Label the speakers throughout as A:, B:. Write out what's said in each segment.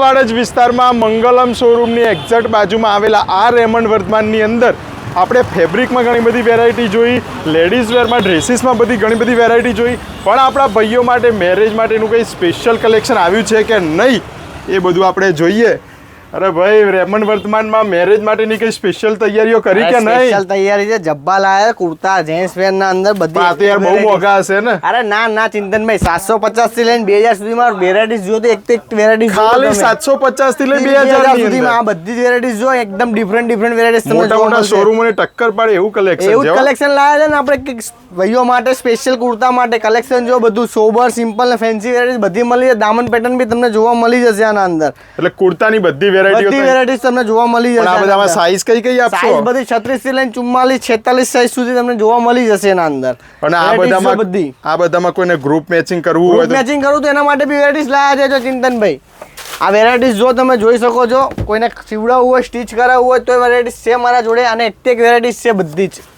A: વાડજ વિસ્તારમાં મંગલમ શોરૂમની એક્ઝેક્ટ બાજુમાં આવેલા આ રેમન્ડ વર્ધમાનની અંદર આપણે ફેબ્રિકમાં ઘણી બધી વેરાયટી જોઈ, લેડીઝ વેરમાં ડ્રેસીસમાં ઘણી બધી વેરાયટી જોઈ, પણ આપણા ભાઈઓ માટે મેરેજ માટેનું કંઈ સ્પેશિયલ કલેક્શન આવ્યું છે કે નહીં એ બધું આપણે જોઈએ. અરે ભાઈ, રેમન્ડ વર્ધમાનમાં મેરેજ માટેની કઈ સ્પેશિયલ તૈયારીઓ કરી કે નહીં?
B: સ્પેશિયલ તૈયારી છે, જબ્બા લાયા, કુર્તા, જેન્ટ્સ વેર ના અંદર બધી.
A: આ તો યાર બહુ મોંઘા હશે ને?
B: અરે ના ચિંતનભાઈ, 750 થી લઈને 2000 સુધીમાં વેરાયટીઝ જો તો એક વેરાયટી
A: ખાલી 750 થી લઈને 2000
B: સુધીમાં આ બધી વેરાયટીઝ જો એકદમ ડિફરન્ટ વેરાયટીઝ તમને
A: મોટા મોટા શોરૂમોને ટક્કર પાડે એવું કલેક્શન
B: એવું કલેક્શન લાયા છે ને આપણે ભાઈઓ માટે. સ્પેશિયલ કુર્તા માટે કલેક્શન જો બધું સોબર, સિમ્પલ ને ફેન્સી વેરાયટીઝ બધી મળી જશે. દામન પેટર્ન બી તમને જોવા મળી જશે આના અંદર.
A: એટલે કુર્તાની બધી
B: વેરાયટીઝ તમને જોવા મળી જશે.
A: આ બધામાં સાઈઝ કઈ આપશો?
B: સાઈઝ બધી 36 થી લઈને 44 46 સાઈઝ સુધી તમને જોવા મળી જશે એના અંદર.
A: અને આ બધામાં કોઈને ગ્રુપ મેચિંગ કરવું હોય,
B: મેચિંગ કરવું તો એના માટે બી વેરાયટીઝ લાયા છે જો ચિંતનભાઈ. આ વેરાયટીઝ જો તમે જોઈ શકો છો, કોઈને સીવડાવવું હોય, સ્ટીચ કરાવવું હોય તો વેરાયટીઝ છે મારા જોડે. અને એક વેરાયટીઝ છે બધી જ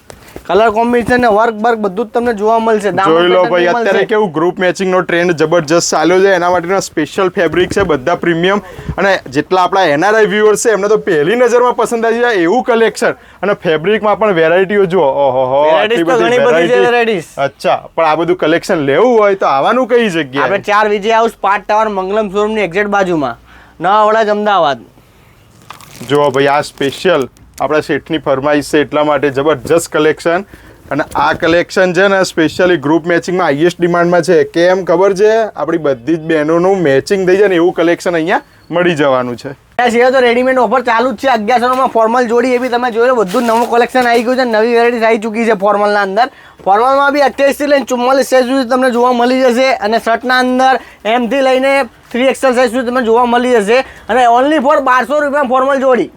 B: કલર કોમ્બિનેશન ને વર્ક બધું જ તમને જોવા મળશે.
A: જોઈ લો ભાઈ, અત્યારે કેવું ગ્રુપ મેચિંગ નો ટ્રેન્ડ જબરજસ્ત ચાલ્યો છે. એના માટેના સ્પેશિયલ ફેબ્રિક છે, બધા પ્રીમિયમ. અને જેટલા આપણા એનઆરઆઈ વ્યુઅર્સ છે એમને તો પહેલી નજરમાં પસંદ આવી જાય એવું કલેક્શન. અને ફેબ્રિકમાં પણ વેરાયટીઓ જુઓ. ઓહો,
B: ઘણી બધી વેરાયટીઝ.
A: અચ્છા, પણ આ બધું કલેક્શન લેવું હોય તો આવવાનું કઈ જગ્યાએ?
B: આપણે 4 Vijay house part tower Mangalam showroom ની એક્ઝેક્ટ બાજુમાં, નવા વડાજ, અમદાવાદ.
A: જો ભાઈ, આ સ્પેશિયલ આપણા શેઠની ફરમાઈશ છે એટલા માટે જબરજસ્ત કલેક્શન. અને આ કલેક્શન છે ને સ્પેશિયલી ગ્રુપ મેચિંગમાં હાઈએસ્ટ ડિમાન્ડમાં છે. કેમ ખબર છે? આપણી બધી જ બહેનોનું મેચિંગ થઈ જાય ને એવું કલેક્શન અહીંયા મળી જવાનું છે.
B: તો રેડીમેડ ઓફર ચાલુ જ છે 1100 ફોર્મલ જોડી. એ બી તમે જોઈ લો, બધું નવું કલેક્શન આવી ગયું છે, નવી વેરાયટી આવી ચૂકી છે ફોર્મલના અંદર. ફોર્મલમાં બી 28 થી લઈને 44 સાઈઝ સુધી તમને જોવા મળી જશે. અને શર્ટના અંદર M થી લઈને 3XL સાઈઝ સુધી તમને જોવા મળી જશે. અને ઓનલી ફોર 1200 રૂપિયા ફોર્મલ જોડી.